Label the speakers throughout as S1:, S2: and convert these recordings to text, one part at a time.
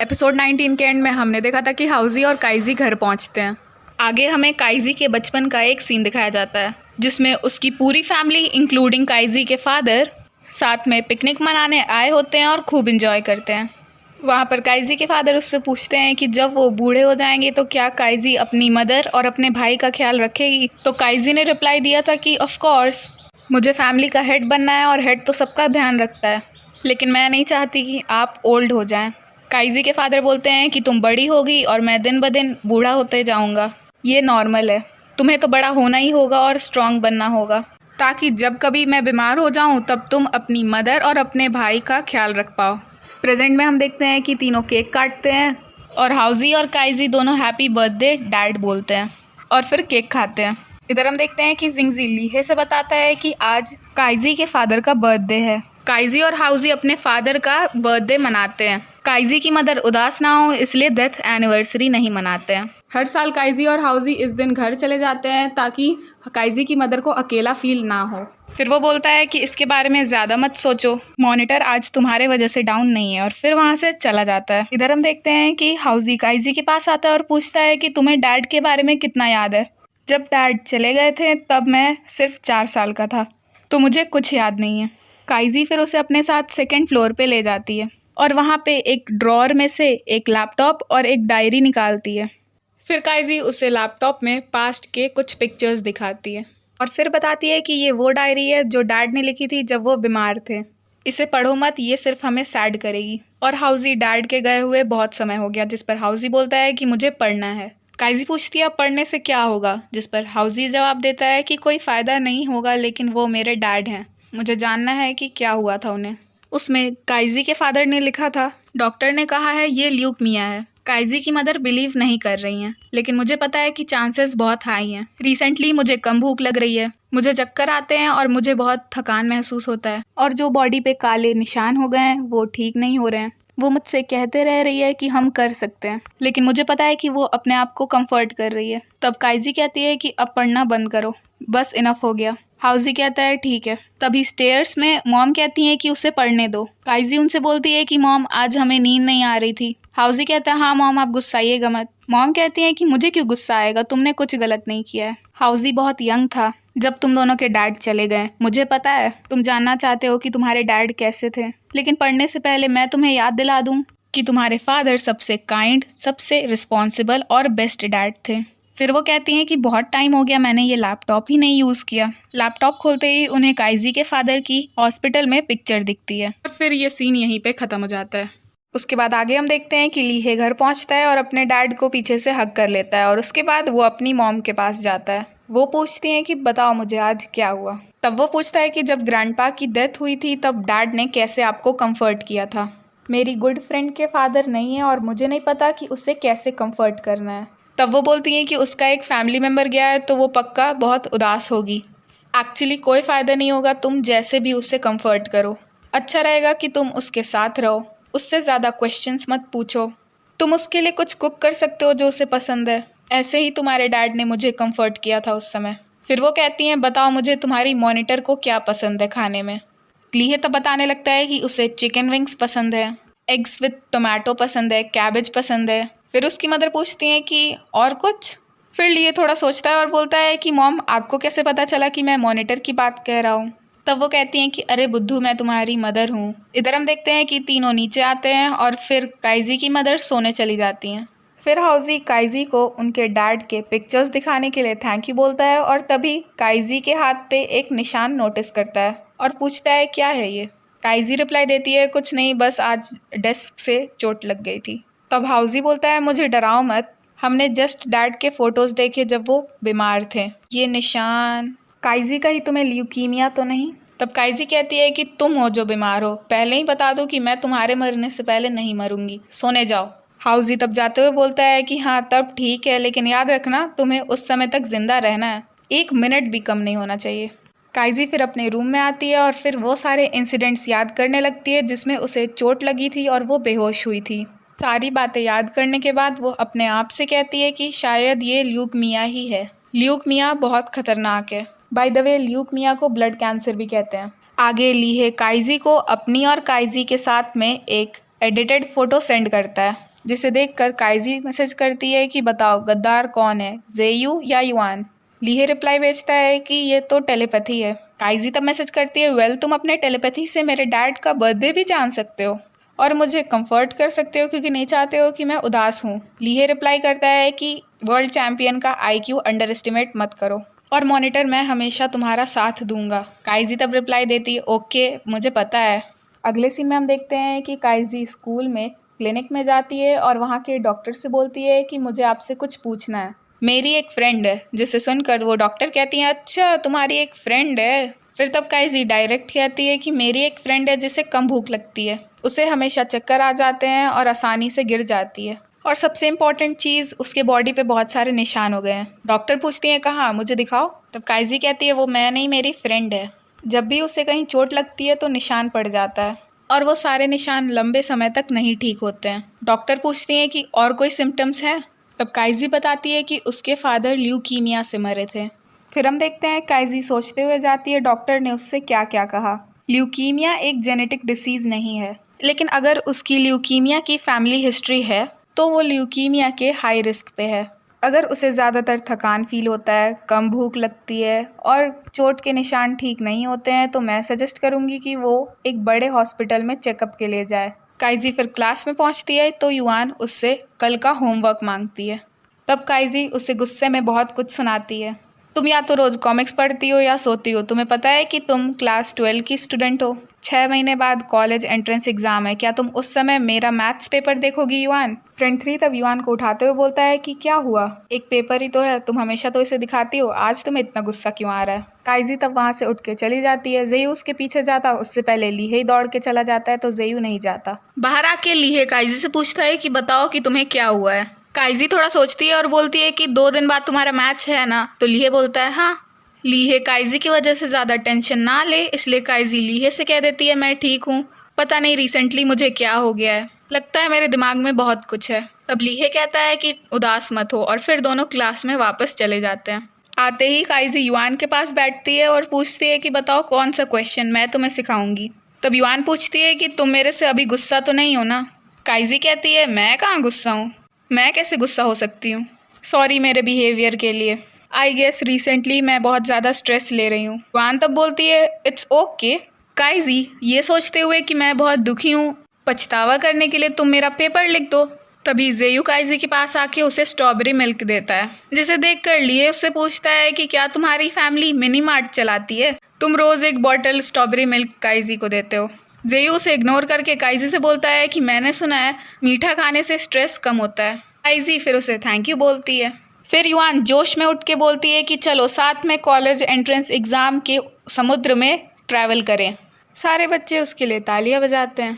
S1: Episode 19 के and में हमने देखा था कि हाउजी और काइजी घर पहुंचते हैं। आगे हमें काइजी के बचपन का एक सीन दिखाया जाता है जिसमें उसकी पूरी फैमिली इंक्लूडिंग काइजी के फादर साथ में पिकनिक मनाने आए होते हैं और खूब इंजॉय करते हैं। वहाँ पर काइजी के फादर उससे पूछते हैं कि जब वो बूढ़े हो जाएंगे तो क्या काइजी अपनी मदर और अपने भाई का ख्याल रखेगी। तो काइजी ने रिप्लाई दिया था कि ऑफ कोर्स, मुझे फैमिली का हेड बनना है और हेड तो सबका ध्यान रखता है, लेकिन मैं नहीं चाहती कि आप ओल्ड हो जाएं। काइजी के फादर बोलते हैं कि तुम बड़ी होगी और मैं दिन ब दिन बूढ़ा होते जाऊंगा, ये नॉर्मल है। तुम्हें तो बड़ा होना ही होगा और स्ट्रांग बनना होगा ताकि जब कभी मैं बीमार हो जाऊं तब तुम अपनी मदर और अपने भाई का ख्याल रख पाओ। प्रेजेंट में हम देखते हैं कि तीनों केक काटते हैं और हाउजी और काइजी दोनों हैप्पी बर्थडे डैड बोलते हैं और फिर केक खाते हैं। इधर हम देखते हैं कि जिंगजी लीहे से बताता है कि आज काइजी के फादर का बर्थडे है। काइजी और हाउजी अपने फादर का बर्थडे मनाते हैं। काइजी की मदर उदास ना हो इसलिए डेथ एनिवर्सरी नहीं मनाते हैं। हर साल काइजी और हाउजी इस दिन घर चले जाते हैं ताकि काइजी की मदर को अकेला फील ना हो। फिर वो बोलता है कि इसके बारे में ज़्यादा मत सोचो, मॉनिटर आज तुम्हारे वजह से डाउन नहीं है, और फिर वहाँ से चला जाता है। इधर हम देखते हैं कि हाउजी काइजी के पास आता है और पूछता है कि तुम्हें डैड के बारे में कितना याद है। जब डैड चले गए थे तब मैं सिर्फ 4 साल का था, तो मुझे कुछ याद नहीं है। काइजी फिर उसे अपने साथ 2nd फ्लोर पे ले जाती है और वहाँ पे एक ड्रॉअर में से एक लैपटॉप और एक डायरी निकालती है। फिर काइजी उसे लैपटॉप में पास्ट के कुछ पिक्चर्स दिखाती है और फिर बताती है कि ये वो डायरी है जो डैड ने लिखी थी जब वो बीमार थे। इसे पढ़ो मत, ये सिर्फ हमें सैड करेगी। और हाउजी डैड के गए हुए बहुत समय हो गया, जिस पर हाउजी बोलता है कि मुझे पढ़ना है। काइजी पूछती है पढ़ने से क्या होगा, जिस पर हाउजी जवाब देता है कि कोई फ़ायदा नहीं होगा, लेकिन वो मेरे डैड हैं, मुझे जानना है कि क्या हुआ था उन्हें। उसमें काइजी के फादर ने लिखा था, डॉक्टर ने कहा है ये ल्यूकेमिया है। काइजी की मदर बिलीव नहीं कर रही हैं, लेकिन मुझे पता है कि चांसेस बहुत हाई हैं। रिसेंटली मुझे कम भूख लग रही है, मुझे चक्कर आते हैं और मुझे बहुत थकान महसूस होता है, और जो बॉडी पे काले निशान हो गए हैं वो ठीक नहीं हो रहे हैं। वो मुझसे कहते रह रही है कि हम कर सकते हैं, लेकिन मुझे पता है कि वो अपने आप को कंफर्ट कर रही है। तब काइजी कहती है कि अब पढ़ना बंद करो, बस इनफ हो गया। हाउजी कहता है ठीक है। तभी स्टेयर्स में मॉम कहती है कि उसे पढ़ने दो। काइजी उनसे बोलती है कि मॉम आज हमें नींद नहीं आ रही थी। हाउजी कहता है हाँ मॉम, आप गुस्साइएगा मत। मॉम कहती है कि मुझे क्यों गुस्सा आएगा, तुमने कुछ गलत नहीं किया है। हाउजी बहुत यंग था जब तुम दोनों के डैड चले गए। मुझे पता है तुम जानना चाहते हो कि तुम्हारे डैड कैसे थे, लेकिन पढ़ने से पहले मैं तुम्हें याद दिला दूं कि तुम्हारे फादर सबसे काइंड, सबसे रिस्पॉन्सिबल और बेस्ट डैड थे। फिर वो कहती हैं कि बहुत टाइम हो गया, मैंने ये लैपटॉप ही नहीं यूज़ किया। लैपटॉप खोलते ही उन्हें काइजी के फादर की हॉस्पिटल में पिक्चर दिखती है और फिर ये सीन यहीं पे ख़त्म हो जाता है। उसके बाद आगे हम देखते हैं कि लीहे घर पहुंचता है और अपने डैड को पीछे से हग कर लेता है, और उसके बाद वो अपनी मॉम के पास जाता है। वो पूछती हैं कि बताओ मुझे आज क्या हुआ। तब वो पूछता है कि जब ग्रैंडपा की डेथ हुई थी तब डैड ने कैसे आपको कंफर्ट किया था। मेरी गुड फ्रेंड के फादर नहीं है और मुझे नहीं पता कि उसे कैसे कंफर्ट करना है। तब वो बोलती हैं कि उसका एक फैमिली मेम्बर गया है तो वो पक्का बहुत उदास होगी। एक्चुअली कोई फ़ायदा नहीं होगा, तुम जैसे भी उसे कंफर्ट करो, अच्छा रहेगा कि तुम उसके साथ रहो, उससे ज़्यादा क्वेश्चंस मत पूछो। तुम उसके लिए कुछ कुक कर सकते हो जो उसे पसंद है, ऐसे ही तुम्हारे डैड ने मुझे कंफर्ट किया था उस समय। फिर वो कहती हैं बताओ मुझे तुम्हारी मॉनिटर को क्या पसंद है खाने में। लीहे तब बताने लगता है कि उसे चिकन विंग्स पसंद है, एग्स विद टोमेटो पसंद है, कैबेज पसंद है। फिर उसकी मदर पूछती हैं कि और कुछ। फिर लीहे थोड़ा सोचता है और बोलता है कि मॉम आपको कैसे पता चला कि मैं मॉनिटर की बात कह रहा हूँ। तब वो कहती हैं कि अरे बुद्धू, मैं तुम्हारी मदर हूँ। इधर हम देखते हैं कि तीनों नीचे आते हैं और फिर काइजी की मदर सोने चली जाती हैं। फिर हाउजी काइजी को उनके डैड के पिक्चर्स दिखाने के लिए थैंक यू बोलता है, और तभी काइजी के हाथ पे एक निशान नोटिस करता है और पूछता है क्या है ये। काइजी रिप्लाई देती है कुछ नहीं, बस आज डेस्क से चोट लग गई थी। तब हाउजी बोलता है मुझे डराओ मत, हमने जस्ट डैड के फ़ोटोज़ देखे जब वो बीमार थे। ये निशान काइजी का ही तुम्हें ल्यूकीमिया तो नहीं। तब काइजी कहती है कि तुम हो जो बीमार हो, पहले ही बता दो कि मैं तुम्हारे मरने से पहले नहीं मरूंगी, सोने जाओ। हाउजी तब जाते हुए बोलता है कि हाँ तब ठीक है, लेकिन याद रखना तुम्हें उस समय तक जिंदा रहना है, 1 मिनट भी कम नहीं होना चाहिए। काइजी फिर अपने रूम में आती है और फिर वो सारे इंसिडेंट्स याद करने लगती है जिसमें उसे चोट लगी थी और वो बेहोश हुई थी। सारी बातें याद करने के बाद वो अपने आप से कहती है कि शायद ये ल्यूकेमिया ही है। ल्यूकेमिया बहुत खतरनाक है। बाय द वे ल्यूकेमिया को ब्लड कैंसर भी कहते हैं। आगे लीहे काइजी को अपनी और काइजी के साथ में एक एडिटेड फ़ोटो सेंड करता है जिसे देखकर काइजी मैसेज करती है कि बताओ गद्दार कौन है, जेयू या युआन। लीहे रिप्लाई भेजता है कि ये तो टेलीपैथी है। काइजी तब मैसेज करती है वेल तुम अपने टेलीपैथी से मेरे डैड का बर्थडे भी जान सकते हो और मुझे कंफर्ट कर सकते हो क्योंकि नहीं चाहते हो कि मैं उदास हूँ। लीहे रिप्लाई करता है कि वर्ल्ड चैंपियन का आईक्यू अंडर एस्टिमेट मत करो और मॉनिटर मैं हमेशा तुम्हारा साथ दूंगा। काइजी तब रिप्लाई देती है ओके मुझे पता है। अगले सीन में हम देखते हैं कि काइजी स्कूल में क्लिनिक में जाती है और वहाँ के डॉक्टर से बोलती है कि मुझे आपसे कुछ पूछना है। मेरी एक फ्रेंड है, जिसे सुनकर वो डॉक्टर कहती हैं अच्छा तुम्हारी एक फ्रेंड है। फिर तब काइजी डायरेक्ट कहती है कि मेरी एक फ्रेंड है जिसे कम भूख लगती है, उसे हमेशा चक्कर आ जाते हैं और आसानी से गिर जाती है और सबसे इम्पॉर्टेंट चीज़ उसके बॉडी पे बहुत सारे निशान हो गए हैं। डॉक्टर पूछती हैं कहाँ, मुझे दिखाओ। तब काइजी कहती है वो मैं नहीं मेरी फ्रेंड है। जब भी उसे कहीं चोट लगती है तो निशान पड़ जाता है और वो सारे निशान लंबे समय तक नहीं ठीक होते हैं। डॉक्टर पूछती हैं कि और कोई सिम्टम्स हैं। तब काइजी बताती है कि उसके फादर ल्यूकीमिया से मरे थे। फिर हम देखते हैं काइजी सोचते हुए जाती है डॉक्टर ने उससे क्या क्या कहा। ल्यूकीमिया एक जेनेटिक डिसीज़ नहीं है, लेकिन अगर उसकी ल्यूकीमिया की फैमिली हिस्ट्री है तो वो ल्यूकीमिया के हाई रिस्क पे है। अगर उसे ज़्यादातर थकान फील होता है, कम भूख लगती है और चोट के निशान ठीक नहीं होते हैं तो मैं सजेस्ट करूँगी कि वो एक बड़े हॉस्पिटल में चेकअप के लिए जाए। काइजी फिर क्लास में पहुँचती है तो युआन उससे कल का होमवर्क मांगती है। तब काइजी उसे गुस्से में बहुत कुछ सुनाती है। तुम या तो रोज़ कॉमिक्स पढ़ती हो या सोती हो, तुम्हें पता है कि तुम क्लास 12 की स्टूडेंट हो, 6 महीने बाद कॉलेज एंट्रेंस एग्ज़ाम है, क्या तुम उस समय मेरा मैथ्स पेपर देखोगी युआन। फ्रेंड 3 तब युआन को उठाते हुए बोलता है कि क्या हुआ, एक पेपर ही तो है, तुम हमेशा तो इसे दिखाती हो, आज तुम्हें इतना गुस्सा क्यों आ रहा है। काइजी तब वहाँ से उठ के चली जाती है। जेयू उसके पीछे जाता, उससे पहले लीहे ही दौड़ के चला जाता है तो जेयू नहीं जाता। बाहर आके लीहे काइजी से पूछता है कि बताओ कि तुम्हें क्या हुआ है। काइजी थोड़ा सोचती है और बोलती है कि 2 दिन बाद तुम्हारा मैच है ना। तो लीहे बोलता है हाँ। लीहे काइजी की वजह से ज़्यादा टेंशन ना ले, इसलिए काइजी लीहे से कह देती है मैं ठीक हूँ, पता नहीं रिसेंटली मुझे क्या हो गया है, लगता है मेरे दिमाग में बहुत कुछ है। तब लीहे कहता है कि उदास मत हो और फिर दोनों क्लास में वापस चले जाते हैं। आते ही काइजी युआन के पास बैठती है और पूछती है कि बताओ कौन सा क्वेश्चन, मैं तुम्हें सिखाऊंगी। तब युआन पूछती है कि तुम मेरे से अभी गुस्सा तो नहीं हो ना। काइजी कहती है मैं कहाँ गुस्सा हूँ, मैं कैसे गुस्सा हो सकती हूँ, सॉरी मेरे बिहेवियर के लिए, आई गेस रिसेंटली मैं बहुत ज़्यादा स्ट्रेस ले रही हूँ। युआन तब बोलती है इट्स ओके। काइजी ये सोचते हुए कि मैं बहुत दुखी हूँ, पछतावा करने के लिए तुम मेरा पेपर लिख दो। तभी जेयू काइजी के पास आके उसे स्ट्रॉबेरी मिल्क देता है, जिसे देखकर लिए उससे पूछता है कि क्या तुम्हारी फैमिली मिनी मार्ट चलाती है, तुम रोज़ एक बॉटल स्ट्रॉबेरी मिल्क काइजी को देते हो। जेयू उसे इग्नोर करके काइजी से बोलता है कि मैंने सुना है मीठा खाने से स्ट्रेस कम होता है। काइजी फिर उसे थैंक यू बोलती है। फिर युआन जोश में उठ के बोलती है कि चलो साथ में कॉलेज एंट्रेंस एग्ज़ाम के समुद्र में ट्रैवल करें। सारे बच्चे उसके लिए तालियां बजाते हैं।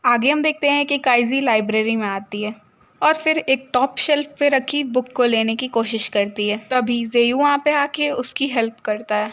S1: आगे हम देखते हैं कि काइजी लाइब्रेरी में आती है और फिर एक टॉप शेल्फ पे रखी बुक को लेने की कोशिश करती है। तभी जेयू वहाँ पे आके उसकी हेल्प करता है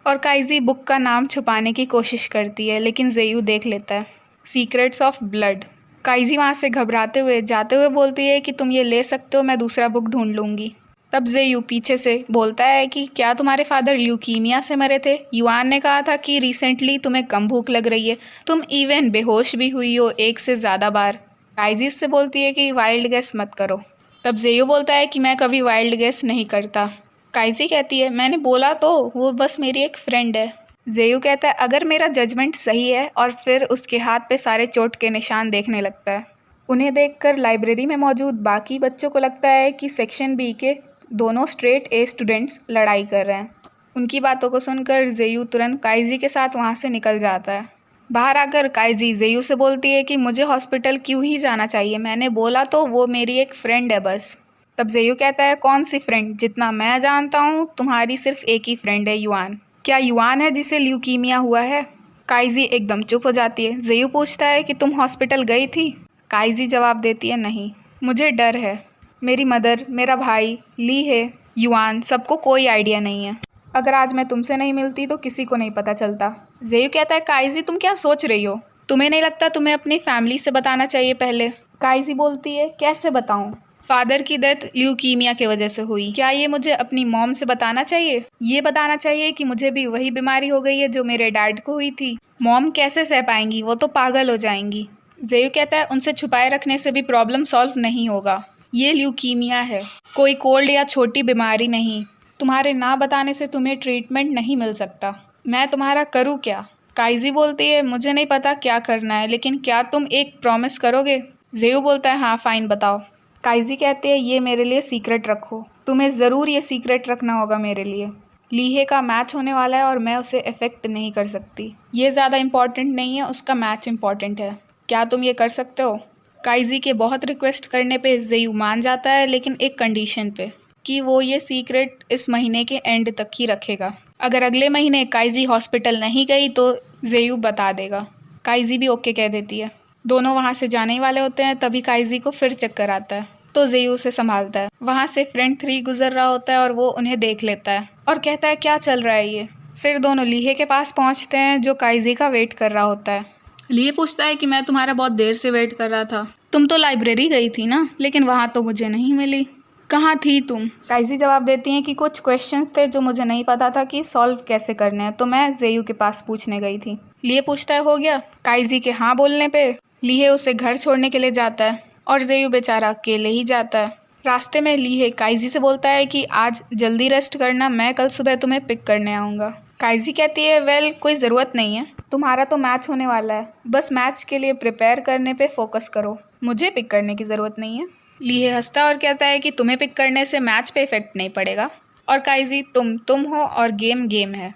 S1: और काइजी बुक का नाम छुपाने की कोशिश करती है, लेकिन जेयू देख लेता है, सीक्रेट्स ऑफ ब्लड। काइजी वहाँ से घबराते हुए जाते हुए बोलती है कि तुम ये ले सकते हो, मैं दूसरा बुक ढूंढ लूँगी। तब जेयू पीछे से बोलता है कि क्या तुम्हारे फादर ल्यूकीमिया से मरे थे, युआन ने कहा था कि रिसेंटली तुम्हें कम भूख लग रही है, तुम इवन बेहोश भी हुई हो 1 से ज़्यादा बार। काइजी उससे बोलती है कि वाइल्ड गेस मत करो। तब जेयू बोलता है कि मैं कभी वाइल्ड गेस नहीं करता। काइजी कहती है मैंने बोला तो, वो बस मेरी एक फ्रेंड है। जेयू कहता है अगर मेरा जजमेंट सही है, और फिर उसके हाथ पे सारे चोट के निशान देखने लगता है। उन्हें देखकर लाइब्रेरी में मौजूद बाकी बच्चों को लगता है कि सेक्शन बी के दोनों स्ट्रेट ए स्टूडेंट्स लड़ाई कर रहे हैं। उनकी बातों को सुनकर जेयू तुरंत काइजी के साथ वहाँ से निकल जाता है। बाहर आकर काइजी जेयू से बोलती है कि मुझे हॉस्पिटल क्यों ही जाना चाहिए, मैंने बोला तो वो मेरी एक फ्रेंड है बस। तब जेयू कहता है कौन सी फ्रेंड, जितना मैं जानता हूँ तुम्हारी सिर्फ एक ही फ्रेंड है युआन। क्या युआन है जिसे ल्यूकीमिया हुआ है। काइजी एकदम चुप हो जाती है। जेयू पूछता है कि तुम हॉस्पिटल गई थी। काइजी जवाब देती है नहीं, मुझे डर है, मेरी मदर, मेरा भाई, लीहे, युआन सबको कोई आइडिया नहीं है, अगर आज मैं तुमसे नहीं मिलती तो किसी को नहीं पता चलता। जेयू कहता है काइजी तुम क्या सोच रही हो, तुम्हें नहीं लगता तुम्हें अपनी फैमिली से बताना चाहिए पहले। काइजी बोलती है कैसे बताऊं, फादर की डेथ ल्यूकीमिया की वजह से हुई, क्या ये मुझे अपनी मॉम से बताना चाहिए, ये बताना चाहिए कि मुझे भी वही बीमारी हो गई है जो मेरे डैड को हुई थी। मॉम कैसे सह पाएंगी, वो तो पागल हो जाएंगी। जेयू कहता है उनसे छुपाए रखने से भी प्रॉब्लम सॉल्व नहीं होगा। ये ल्यूकीमिया है, कोई कोल्ड या छोटी बीमारी नहीं। तुम्हारे ना बताने से तुम्हें ट्रीटमेंट नहीं मिल सकता। मैं तुम्हारा करूँ क्या? काइजी बोलती है मुझे नहीं पता क्या करना है, लेकिन क्या तुम एक प्रॉमिस करोगे? जेयू बोलता है हाँ फाइन बताओ। काइजी कहती है ये मेरे लिए सीक्रेट रखो, तुम्हें ज़रूर ये सीक्रेट रखना होगा मेरे लिए। लीहे का मैच होने वाला है और मैं उसे अफेक्ट नहीं कर सकती। ये ज़्यादा इम्पॉर्टेंट नहीं है, उसका मैच इम्पॉर्टेंट है। क्या तुम ये कर सकते हो? काइजी के बहुत रिक्वेस्ट करने पे जेयू मान जाता है, लेकिन एक कंडीशन पे कि वो ये सीक्रेट इस महीने के एंड तक ही रखेगा। अगर अगले महीने काइजी हॉस्पिटल नहीं गई तो जेयू बता देगा। काइजी भी ओके कह देती है। दोनों वहाँ से जाने ही वाले होते हैं, तभी काइजी को फिर चक्कर आता है तो जेयू उसे संभालता है। वहाँ से फ्रेंड 3 गुजर रहा होता है और वो उन्हें देख लेता है और कहता है क्या चल रहा है ये। फिर दोनों लीहे के पास पहुँचते हैं जो काइजी का वेट कर रहा होता है। लीहे पूछता है कि मैं तुम्हारा बहुत देर से वेट कर रहा था, तुम तो लाइब्रेरी गई थी ना, लेकिन वहाँ तो मुझे नहीं मिली, कहाँ थी तुम? काइजी जवाब देती हैं कि कुछ क्वेश्चंस थे जो मुझे नहीं पता था कि सॉल्व कैसे करने हैं, तो मैं जेयू के पास पूछने गई थी। लीहे पूछता है हो गया? काइजी के हाँ बोलने पे लीहे उसे घर छोड़ने के लिए जाता है और जेयू बेचारा अकेले ही जाता है। रास्ते में लीहे काइजी से बोलता है कि आज जल्दी रेस्ट करना, मैं कल सुबह तुम्हें पिक करने आऊँगा। काइजी कहती है वेल कोई ज़रूरत नहीं है, तुम्हारा तो मैच होने वाला है, बस मैच के लिए प्रिपेयर करने पे फोकस करो, मुझे पिक करने की ज़रूरत नहीं है। लीहे हंसता और कहता है कि तुम्हें पिक करने से मैच पे इफेक्ट नहीं पड़ेगा। और काइजी तुम हो और गेम गेम है,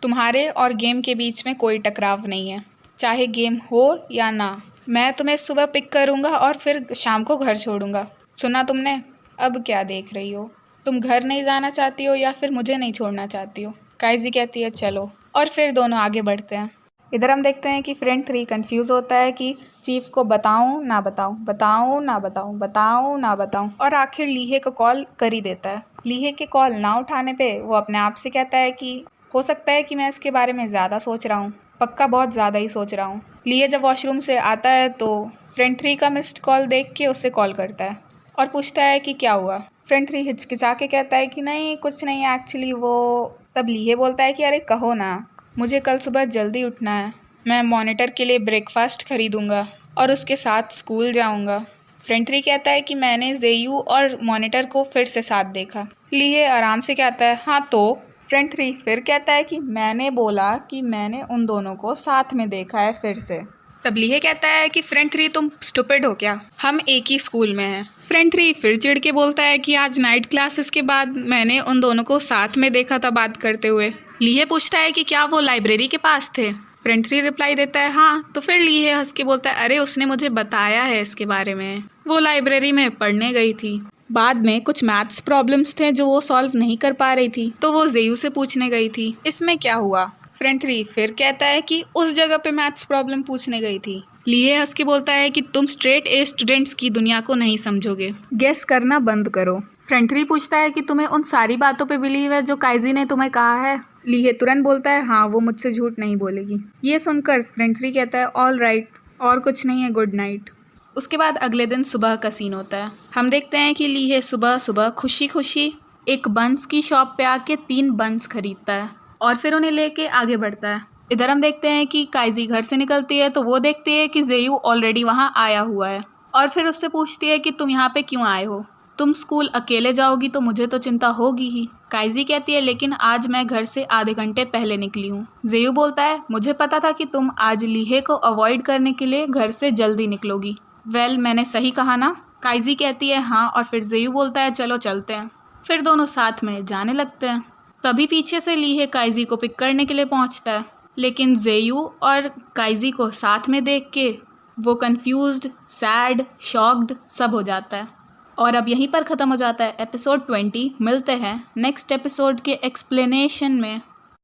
S1: तुम्हारे और गेम के बीच में कोई टकराव नहीं है, चाहे गेम हो या ना। मैं तुम्हें सुबह पिक करूँगा और फिर शाम को घर छोड़ूंगा, सुना तुमने? अब क्या देख रही हो? तुम घर नहीं जाना चाहती हो या फिर मुझे नहीं छोड़ना चाहती हो? काइजी कहती है चलो, और फिर दोनों आगे बढ़ते हैं। इधर हम देखते हैं कि फ्रेंड 3 कंफ्यूज होता है कि चीफ को बताऊं ना बताऊं, बताऊं ना बताऊं, बताऊं ना बताऊं, और आखिर लीहे को कॉल कर ही देता है। लीहे के कॉल ना उठाने पे वो अपने आप से कहता है कि हो सकता है कि मैं इसके बारे में ज़्यादा सोच रहा हूँ, पक्का बहुत ज़्यादा ही सोच रहा हूँ। लीहे जब वॉशरूम से आता है तो फ्रेंड 3 का मिस्ड कॉल देख के उससे कॉल करता है और पूछता है कि क्या हुआ। फ्रेंड 3 हिचकिचा के कहता है कि नहीं कुछ नहीं एक्चुअली वो। तब लीहे बोलता है कि अरे कहो ना, मुझे कल सुबह जल्दी उठना है, मैं मॉनिटर के लिए ब्रेकफास्ट खरीदूंगा और उसके साथ स्कूल जाऊंगा। फ्रेंड 3 कहता है कि मैंने जेयू और मॉनिटर को फिर से साथ देखा। लीहे आराम से कहता है हाँ तो। फ्रेंड 3 फिर कहता है कि मैंने बोला कि मैंने उन दोनों को साथ में देखा है फिर से। तब लीहे कहता है कि फ्रेंड 3 तुम स्टूपिड हो क्या, हम एक ही स्कूल में हैं। फ्रेंड 3 फिर चिढ़ के बोलता है कि आज नाइट क्लासेस के बाद मैंने उन दोनों को साथ में देखा था बात करते हुए। लीहे पूछता है कि क्या वो लाइब्रेरी के पास थे? फ्रेंड 3 रिप्लाई देता है हाँ। तो फिर लीहे हंस के बोलता है अरे उसने मुझे बताया है इसके बारे में, वो लाइब्रेरी में पढ़ने गई थी, बाद में कुछ मैथ्स प्रॉब्लम्स थे जो वो सॉल्व नहीं कर पा रही थी तो वो जेयू से पूछने गई थी, इसमें क्या हुआ? फ्रेंड 3 फिर कहता है कि उस जगह पे मैथ्स प्रॉब्लम पूछने गई थी। लीहे हंस के बोलता है कि तुम स्ट्रेट ए स्टूडेंट्स की दुनिया को नहीं समझोगे, गेस करना बंद करो। फ्रेंड 3 पूछता है कि तुम्हें उन सारी बातों पे बिलीव है जो काइजी ने तुम्हें कहा है? लीहे तुरंत बोलता है हाँ वो मुझसे झूठ नहीं बोलेगी। ये सुनकर फ्रेंड 3 कहता है ऑल राइट, और कुछ नहीं है, गुड नाइट। उसके बाद अगले दिन सुबह का सीन होता है। हम देखते हैं कि लीहे सुबह सुबह खुशी खुशी एक बंस की शॉप पे आके 3 बंस खरीदता है और फिर उन्हें लेके आगे बढ़ता है। इधर हम देखते हैं कि काइजी घर से निकलती है तो वो देखती है कि जेयू ऑलरेडी वहाँ आया हुआ है और फिर उससे पूछती है कि तुम यहाँ पे क्यों आए हो, तुम स्कूल अकेले जाओगी तो मुझे तो चिंता होगी ही। काइजी कहती है लेकिन आज मैं घर से आधे घंटे पहले निकली हूँ। जेयू बोलता है मुझे पता था कि तुम आज लीहे को अवॉइड करने के लिए घर से जल्दी निकलोगी। वेल मैंने सही कहा ना? काइजी कहती है हाँ, और फिर जेयू बोलता है चलो चलते हैं। फिर दोनों साथ में जाने लगते हैं। तभी पीछे से लीहे काइजी को पिक करने के लिए पहुंचता है, लेकिन जेयू और काइजी को साथ में देख के वो कंफ्यूज्ड, सैड, शॉक्ड सब हो जाता है। और अब यहीं पर ख़त्म हो जाता है एपिसोड 20। मिलते हैं नेक्स्ट एपिसोड के एक्सप्लेनेशन में।